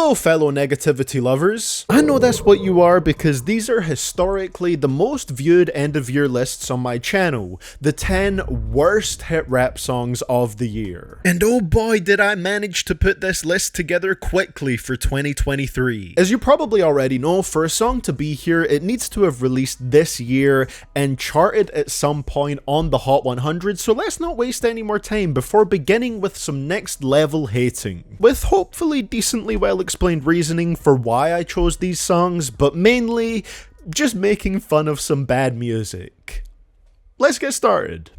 Hello fellow negativity lovers. I know that's what you are because these are historically the most viewed end of year lists on my channel, the 10 worst hit rap songs of the year. And oh boy did I manage to put this list together quickly for 2023. As you probably already know, for a song to be here it needs to have released this year and charted at some point on the Hot 100, so let's not waste any more time before beginning with some next level hating. With hopefully decently well explained reasoning for why I chose these songs, but mainly just making fun of some bad music. Let's get started.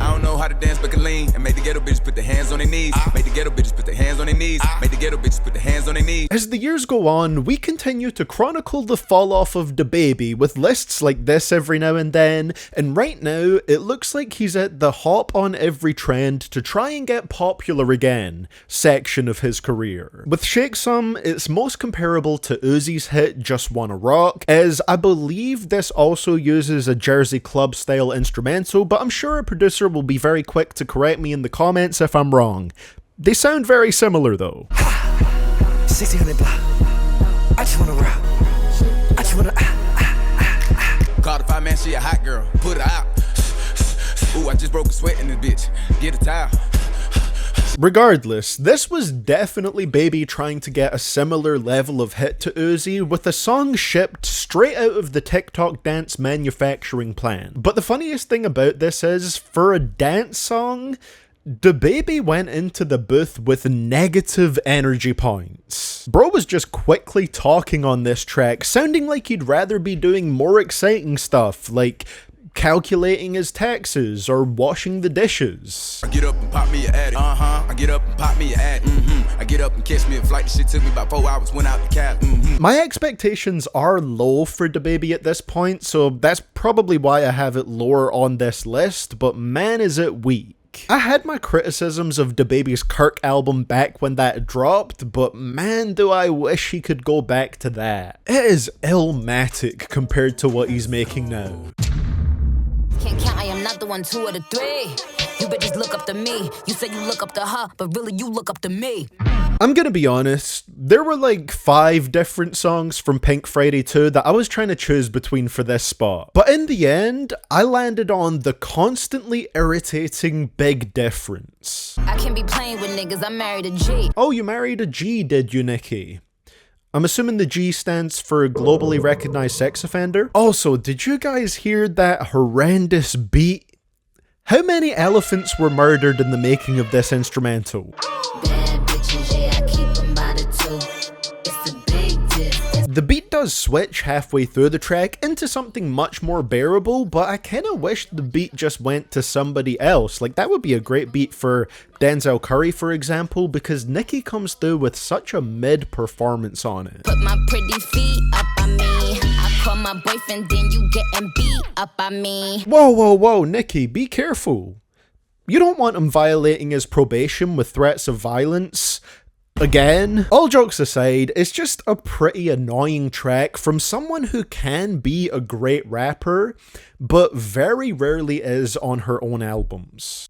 I don't know how to dance but can lean and make the ghetto bitches put their hands on their knees. Make the ghetto bitches put their hands on their knees. Make the ghetto bitches put their hands on their knees. As the years go on, we continue to chronicle the fall off of DaBaby with lists like this every now and then, and right now it looks like he's at the hop on every trend to try and get popular again section of his career. With Shake Some, it's most comparable to Uzi's hit Just Wanna Rock, as I believe this also uses a Jersey Club style instrumental, but I'm sure a producer will be very quick to correct me in the comments if I'm wrong. They sound very similar though. 1600 block. I just wanna rock. I just wanna Call the 5-man, she a hot girl. Put her out. Ooh, I just broke a sweat in this bitch. Get a towel. Regardless, this was definitely Baby trying to get a similar level of hit to Uzi with a song shipped straight out of the TikTok dance manufacturing plant. But the funniest thing about this is, for a dance song, DaBaby went into the booth with negative energy points. Bro was just quickly talking on this track, sounding like he'd rather be doing more exciting stuff, like calculating his taxes or washing the dishes. I get up and pop me a addict. I get up and pop me a addict. I get up and catch me a flight. The shit took me about 4 hours, went out the cab. My expectations are low for DaBaby at this point, so that's probably why I have it lower on this list, but man is it weak. I had my criticisms of DaBaby's Kirk album back when that dropped, but man do I wish he could go back to that. It is illmatic compared to what he's making now. Can't count, I am not the 1, 2, or the 3. You bitches look up to me. You say you look up to her, but really you look up to me. I'm gonna be honest, there were like 5 different songs from Pink Friday 2 that I was trying to choose between for this spot. But in the end, I landed on the constantly irritating Big Difference. I can't be playing with niggas, I married a G. Oh, you married a G, did you, Nikki? I'm assuming the G stands for globally recognized sex offender. Also, did you guys hear that horrendous beat? How many elephants were murdered in the making of this instrumental? Bad bitches, yeah, I keep them by the 2. It's a big difference. The beat does switch halfway through the track into something much more bearable, but I kinda wish the beat just went to somebody else. Like, that would be a great beat for Denzel Curry, for example, because Nicki comes through with such a mid performance on it. Put my pretty feet up on me. I call my boyfriend, then you getting beat up on me. Whoa, whoa, whoa, Nicki, be careful. You don't want him violating his probation with threats of violence. Again, all jokes aside, it's just a pretty annoying track from someone who can be a great rapper, but very rarely is on her own albums.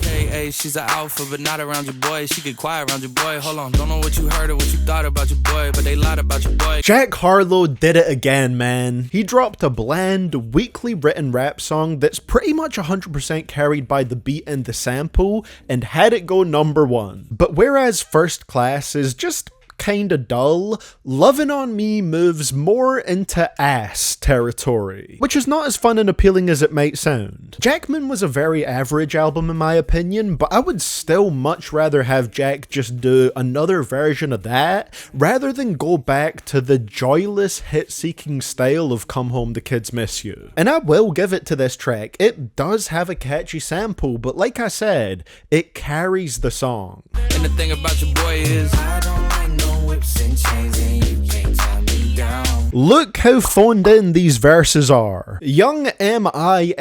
Hey, she's an alpha, but not around your boy. She get quiet around your boy. Hold on, don't know what you heard or what you thought about your boy, but they lied about your boy. Jack Harlow did it again, man. He dropped a bland, weakly written rap song that's pretty much 100% carried by the beat and the sample, and had it go #1. But whereas First Class is just kinda dull, Lovin' On Me moves more into ass territory, which is not as fun and appealing as it might sound. Jackman was a very average album in my opinion, but I would still much rather have Jack just do another version of that, rather than go back to the joyless hit-seeking style of Come Home the Kids Miss You. And I will give it to this track, it does have a catchy sample, but like I said, it carries the song. And the thing about your boy is, I don't like no whips and chains and you can't tie me down. Look how phoned in these verses are. Young Misssionary.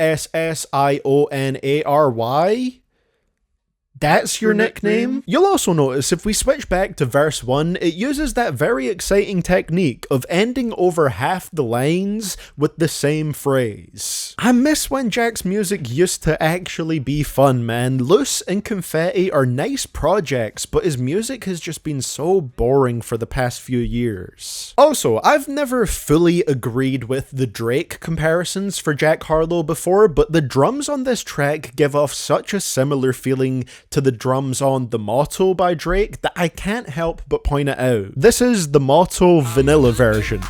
That's your nickname? You'll also notice if we switch back to verse 1, it uses that very exciting technique of ending over half the lines with the same phrase. I miss when Jack's music used to actually be fun, man. Loose and Confetti are nice projects, but his music has just been so boring for the past few years. Also, I've never fully agreed with the Drake comparisons for Jack Harlow before, but the drums on this track give off such a similar feeling to the drums on The Motto by Drake that I can't help but point it out. This is the Motto vanilla version.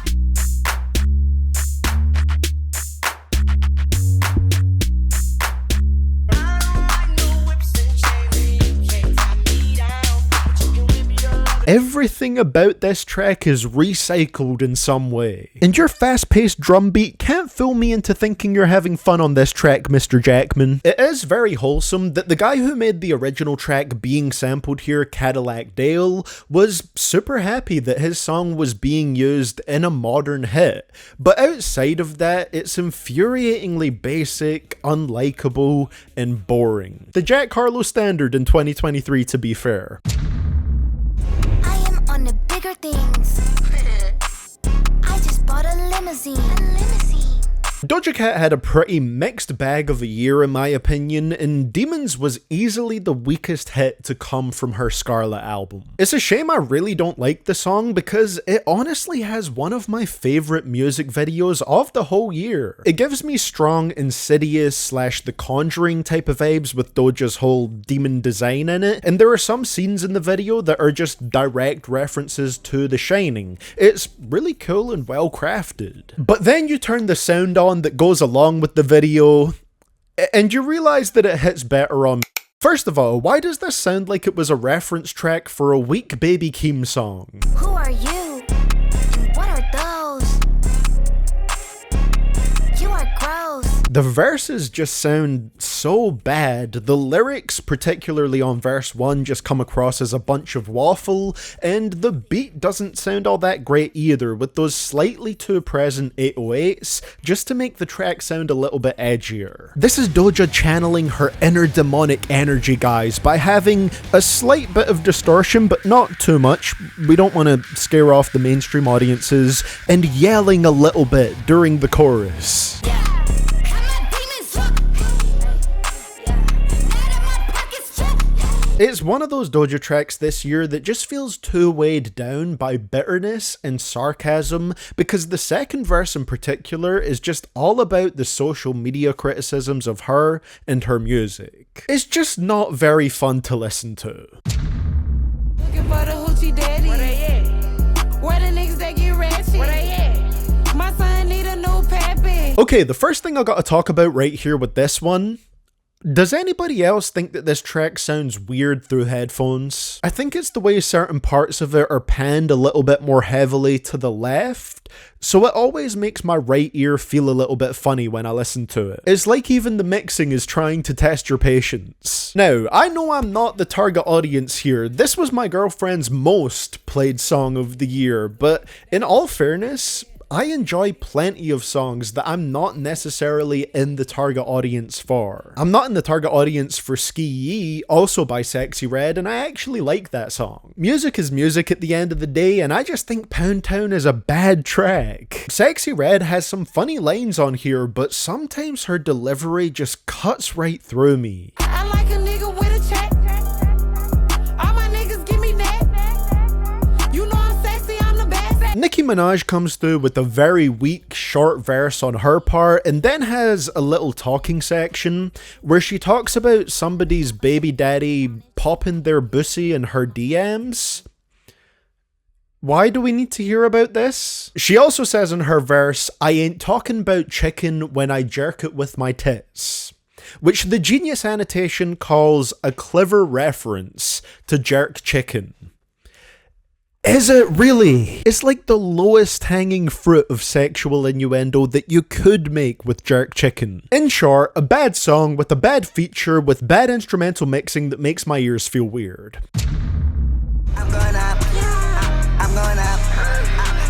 Everything about this track is recycled in some way. And your fast-paced drum beat can't fool me into thinking you're having fun on this track, Mr. Jackman. It is very wholesome that the guy who made the original track being sampled here, Cadillac Dale, was super happy that his song was being used in a modern hit. But outside of that, it's infuriatingly basic, unlikable, and boring. The Jack Harlow standard in 2023, to be fair. On the bigger things. I just bought a limousine. Doja Cat had a pretty mixed bag of a year in my opinion, and Demons was easily the weakest hit to come from her Scarlet album. It's a shame I really don't like the song because it honestly has one of my favorite music videos of the whole year. It gives me strong Insidious / The Conjuring type of vibes with Doja's whole demon design in it, and there are some scenes in the video that are just direct references to The Shining. It's really cool and well crafted. But then you turn the sound on that goes along with the video, and you realize that it hits better on. First of all, why does this sound like it was a reference track for a weak Baby Keem song? Who are you? And what are those? You are gross. The verses just sound so bad. The lyrics, particularly on verse 1, just come across as a bunch of waffle, and the beat doesn't sound all that great either, with those slightly too present 808s, just to make the track sound a little bit edgier. This is Doja channeling her inner demonic energy, guys, by having a slight bit of distortion, but not too much. We don't want to scare off the mainstream audiences, and yelling a little bit during the chorus. It's one of those Doja tracks this year that just feels too weighed down by bitterness and sarcasm, because the second verse in particular is just all about the social media criticisms of her and her music. It's just not very fun to listen to. Looking for the hoochie daddy. Where they at? Where the niggas that get ratchet? Where they at? My son need a new pappy. Okay, the first thing I gotta talk about right here with this one. Does anybody else think that this track sounds weird through headphones? I think it's the way certain parts of it are panned a little bit more heavily to the left, so it always makes my right ear feel a little bit funny when I listen to it. It's like even the mixing is trying to test your patience. Now, I know I'm not the target audience here. This was my girlfriend's most played song of the year, but in all fairness, I enjoy plenty of songs that I'm not necessarily in the target audience for. I'm not in the target audience for Ski Yee, also by Sexy Red, and I actually like that song. Music is music at the end of the day, and I just think Pound Town is a bad track. Sexy Red has some funny lines on here, but sometimes her delivery just cuts right through me. I like a nigga with a check. All my niggas give me that. You know I'm sexy, I'm the best. Nicki Minaj comes through with a very weak, short verse on her part, and then has a little talking section where she talks about somebody's baby daddy popping their bussy in her DMs. Why do we need to hear about this? She also says in her verse, "I ain't talking about chicken when I jerk it with my tits," which the Genius Annotation calls a clever reference to jerk chicken. Is it really? It's like the lowest hanging fruit of sexual innuendo that you could make with jerk chicken. In short, a bad song with a bad feature with bad instrumental mixing that makes my ears feel weird. I'm going up.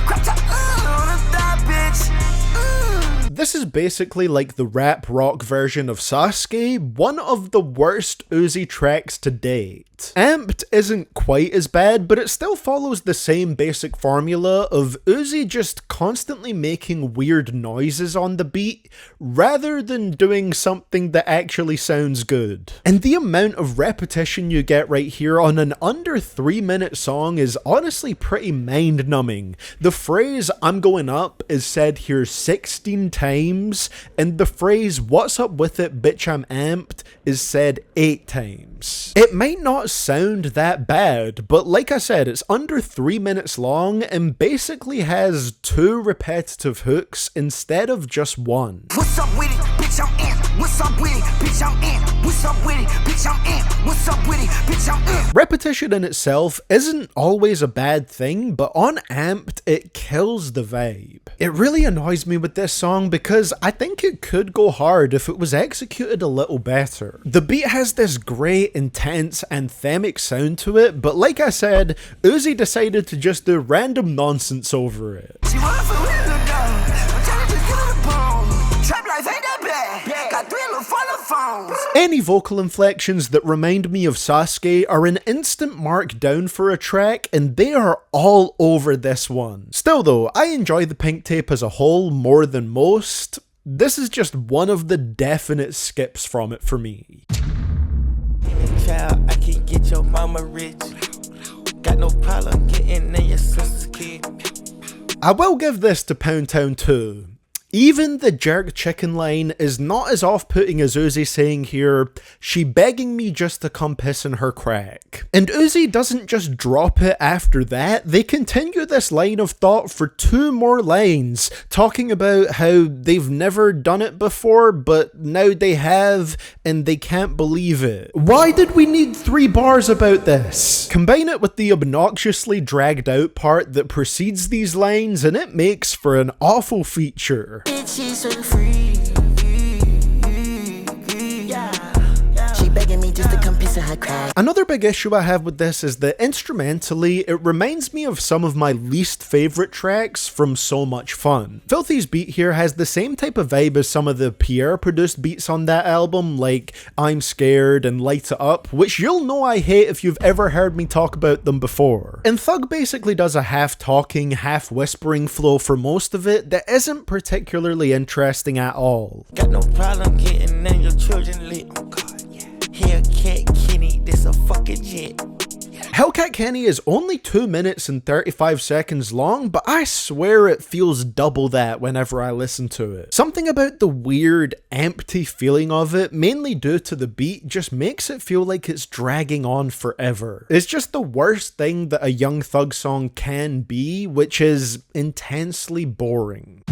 Crop top on a thigh, bitch. The This is basically like the rap rock version of Sasuke, one of the worst Uzi tracks to date. Amped isn't quite as bad, but it still follows the same basic formula of Uzi just constantly making weird noises on the beat, rather than doing something that actually sounds good. And the amount of repetition you get right here on an under 3-minute song is honestly pretty mind-numbing. The phrase "I'm going up" is said here 16 times, and the phrase "what's up with it, bitch, I'm amped" is said 8 times. It might not sound that bad, but like I said, it's under 3 minutes long and basically has 2 repetitive hooks instead of just one. What's up with it, bitch, I'm amped. What's up with it, bitch, I'm amped. What's up with it, bitch, I'm amped. What's up with it, bitch, I'm amped. Repetition in itself isn't always a bad thing, but on Amped, it kills the vibe. It really annoys me with this song because I think it could go hard if it was executed a little better. The beat has this great, intense, anthemic sound to it, but like I said, Uzi decided to just do random nonsense over it. She want for real, though. I'm trying to just get on the bone. Trap life ain't that bad. Got 3 little follow phones. Any vocal inflections that remind me of Sasuke are an instant mark down for a track, and they are all over this one. Still though, I enjoy the Pink Tape as a whole more than most. This is just one of the definite skips from it for me. Child, I can get your mama rich. Got no problem getting in your sister's kid. I will give this to Pound Town 2. Even the jerk chicken line is not as off-putting as Uzi saying here, "She begging me just to come piss in her crack." And Uzi doesn't just drop it after that, they continue this line of thought for 2 more lines, talking about how they've never done it before, but now they have, and they can't believe it. Why did we need 3 bars about this? Combine it with the obnoxiously dragged out part that precedes these lines, and it makes for an awful feature. She's free. She begging me just to come piss in her crack. Another big issue I have with this is that instrumentally, it reminds me of some of my least favorite tracks from So Much Fun. Filthy's beat here has the same type of vibe as some of the Pierre produced beats on that album, like I'm Scared and Light It Up, which you'll know I hate if you've ever heard me talk about them before. And Thug basically does a half talking, half whispering flow for most of it that isn't particularly interesting at all. Got no problem getting in your children lit. Oh God. Hellcat Kenny, this a fucking jet. Hellcat Kenny is only 2 minutes and 35 seconds long, but I swear it feels double that whenever I listen to it. Something about the weird, empty feeling of it, mainly due to the beat, just makes it feel like it's dragging on forever. It's just the worst thing that a Young Thug song can be, which is intensely boring.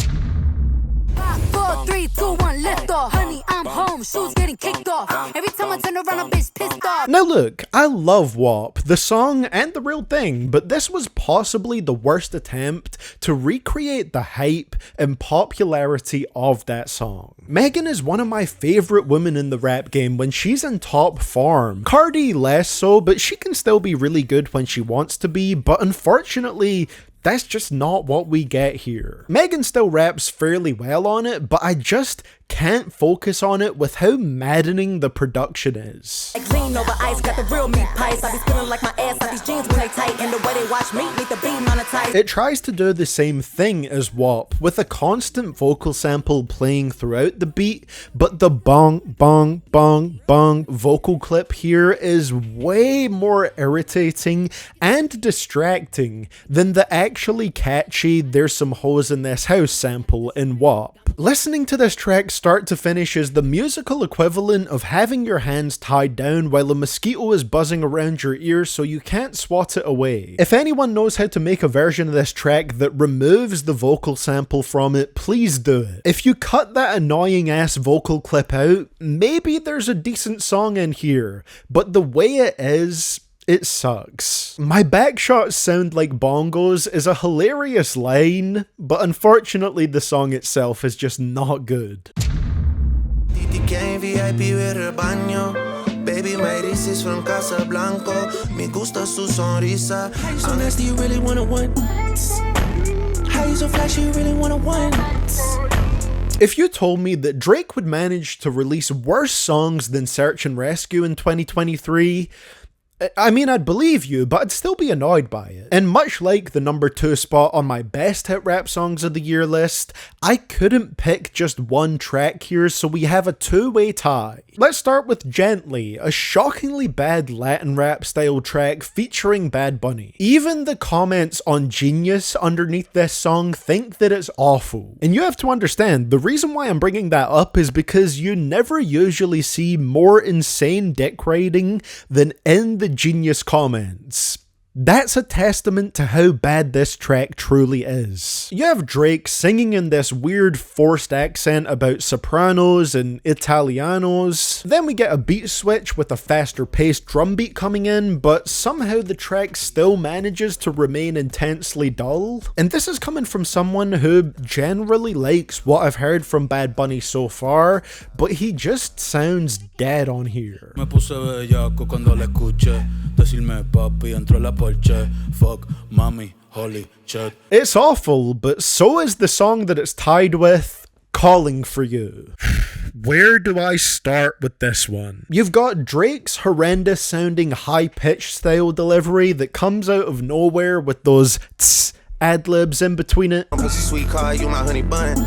4, 3, 2, 1, lift off. Honey, I'm home. Shoes getting kicked off. Every time I turn around, a bitch pissed off. Now look, I love WAP, the song and the real thing, but this was possibly the worst attempt to recreate the hype and popularity of that song. Megan is one of my favorite women in the rap game when she's in top form. Cardi less so, but she can still be really good when she wants to be, but unfortunately, that's just not what we get here. Megan still raps fairly well on it, but I just can't focus on it with how maddening the production is. Clean over ice, got the real meat pies. I be feeling like my ass, like these jeans when they tight, and the way they watch me need to be monetized. It tries to do the same thing as WAP, with a constant vocal sample playing throughout the beat, but the bong, bong, bong, bong vocal clip here is way more irritating and distracting than the actually catchy "There's Some Hoes in This House" sample in WAP. Listening to this track start to finish is the musical equivalent of having your hands tied down while a mosquito is buzzing around your ears so you can't swat it away. If anyone knows how to make a version of this track that removes the vocal sample from it, please do it. If you cut that annoying ass vocal clip out, maybe there's a decent song in here, but the way it is, it sucks. My back shots sound like bongos is a hilarious line, but unfortunately the song itself is just not good. Baby, my this is from Casablanca. Me gusta su sonrisa. So nasty, you really wanna want. How you so flashy, you really wanna want. If you told me that Drake would manage to release worse songs than Search and Rescue in 2023, I mean, I'd believe you, but I'd still be annoyed by it. And much like the number 2 spot on my best hit rap songs of the year list, I couldn't pick just one track here, so we have a two-way tie. Let's start with Gently, a shockingly bad Latin rap style track featuring Bad Bunny. Even the comments on Genius underneath this song think that it's awful. And you have to understand, the reason why I'm bringing that up is because you never usually see more insane dick riding than in the Genius comments. That's a testament to how bad this track truly is. You have Drake singing in this weird forced accent about Sopranos and Italianos. Then we get a beat switch with a faster paced drum beat coming in, but somehow the track still manages to remain intensely dull. And this is coming from someone who generally likes what I've heard from Bad Bunny so far, but he just sounds dead on here. Me puse bellaco cuando la escuché decirme papi entró la porche. Fuck mommy, holy shit. It's awful, but so is the song that it's tied with, Calling for You. Where do I start with this one? You've got Drake's horrendous sounding high-pitched style delivery that comes out of nowhere with those tss ad-libs in between it. Sweet car, you my honey bun.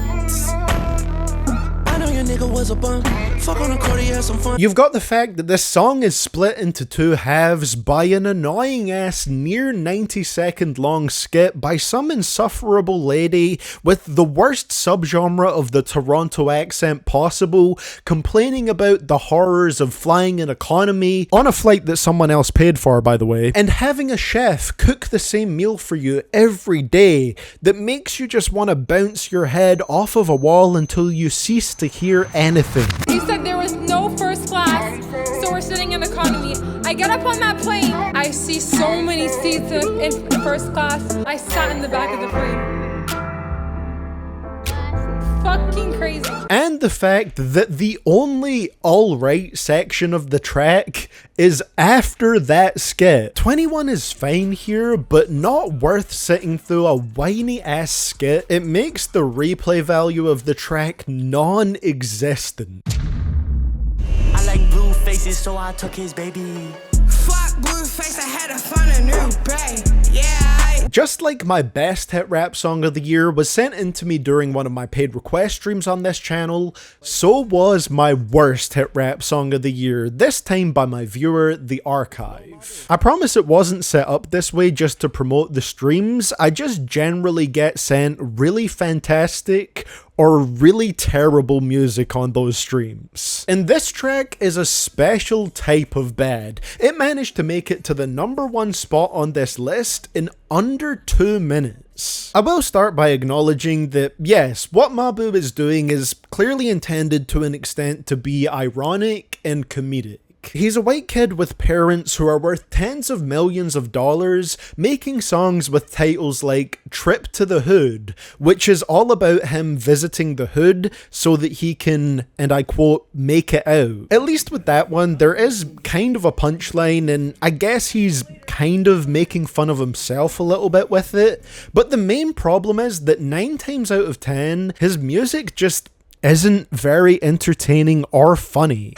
I know your nigga was a bum. Fuck on the court, he had some fun. You've got the fact that this song is split into two halves by an annoying ass near 90-second long skit by some insufferable lady with the worst subgenre of the Toronto accent possible, complaining about the horrors of flying in economy, on a flight that someone else paid for, by the way, and having a chef cook the same meal for you every day that makes you just want to bounce your head off of a wall until you cease to hear anything. You said there was no first class, so we're sitting in economy. I get up on that plane, I see so many seats in first class. I sat in the back of the plane. Fucking crazy. And the fact that the only alright section of the track is after that skit. 21 is fine here, but not worth sitting through a whiny ass skit. It makes the replay value of the track non-existent. I like blue faces, so I took his baby. Fuck blue face, I had to find a new bae. Yeah. Just like my best hit rap song of the year was sent in to me during one of my paid request streams on this channel, so was my worst hit rap song of the year, this time by my viewer, The Archive. I promise it wasn't set up this way just to promote the streams, I just generally get sent really fantastic or really terrible music on those streams. And this track is a special type of bad. It managed to make it to the #1 spot on this list in under 2 minutes. I will start by acknowledging that, yes, what Mabu is doing is clearly intended to an extent to be ironic and comedic. He's a white kid with parents who are worth tens of millions of dollars, making songs with titles like Trip to the Hood, which is all about him visiting the hood so that he can, and I quote, make it out. At least with that one, there is kind of a punchline, and I guess he's kind of making fun of himself a little bit with it, but the main problem is that 9 times out of 10, his music just isn't very entertaining or funny.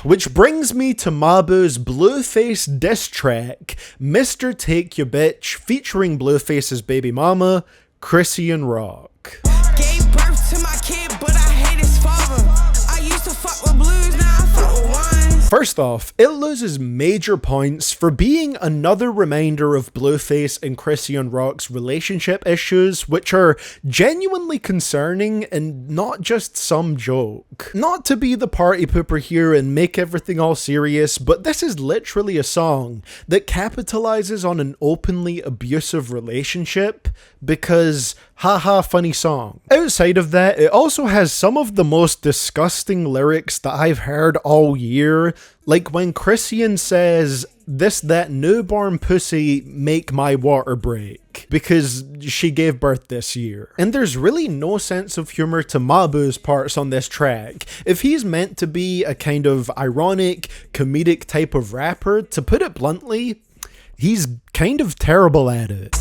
Which brings me to Mabu's Blueface diss track, Mr. Take Your Bitch, featuring Blueface's baby mama, Chrissy and Rock. Gave birth to my kid, but I hate his father. I used to fuck with blues, now I fuck with ones. First off, it loses major points for being another reminder of Blueface and Chrissy and Rock's relationship issues, which are genuinely concerning and not just some joke. Not to be the party pooper here and make everything all serious, but this is literally a song that capitalizes on an openly abusive relationship because haha, funny song. Outside of that, it also has some of the most disgusting lyrics that I've heard all year, like when Christian says, "This that newborn pussy make my water break," because she gave birth this year. And there's really no sense of humor to Mabu's parts on this track. If he's meant to be a kind of ironic, comedic type of rapper, to put it bluntly, He's kind of terrible at it.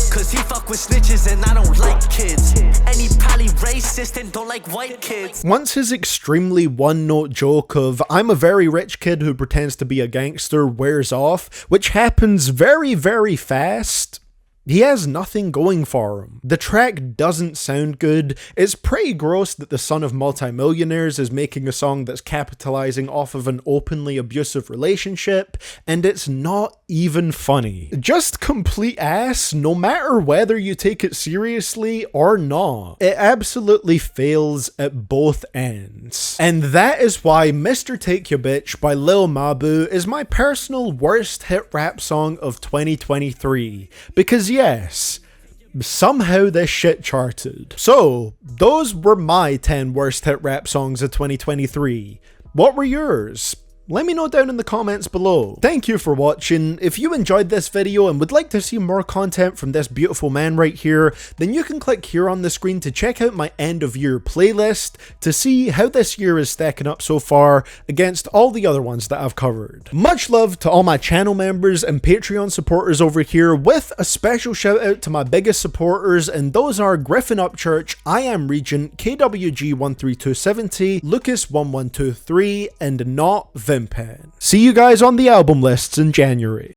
Cause he fuck with snitches and I don't like kids. And he probably racist and don't like white kids. Once his extremely one-note joke of "I'm a very rich kid who pretends to be a gangster" wears off, which happens very, very fast, he has nothing going for him. The track doesn't sound good. It's pretty gross that the son of multimillionaires is making a song that's capitalizing off of an openly abusive relationship, and it's not even funny. Just complete ass, no matter whether you take it seriously or not. It absolutely fails at both ends. And that is why Mr. Take Ya Bitch by Lil Mabu is my personal worst hit rap song of 2023. Because yes, somehow this shit charted. So, those were my 10 worst hit rap songs of 2023. What were yours? Let me know down in the comments below. Thank you for watching. If you enjoyed this video and would like to see more content from this beautiful man right here, then you can click here on the screen to check out my end of year playlist to see how this year is stacking up so far against all the other ones that I've covered. Much love to all my channel members and Patreon supporters over here, with a special shout out to my biggest supporters, and those are Griffin Upchurch, I Am Regent, KWG13270, Lucas1123, and Not Vimpan. See you guys on the album lists in January.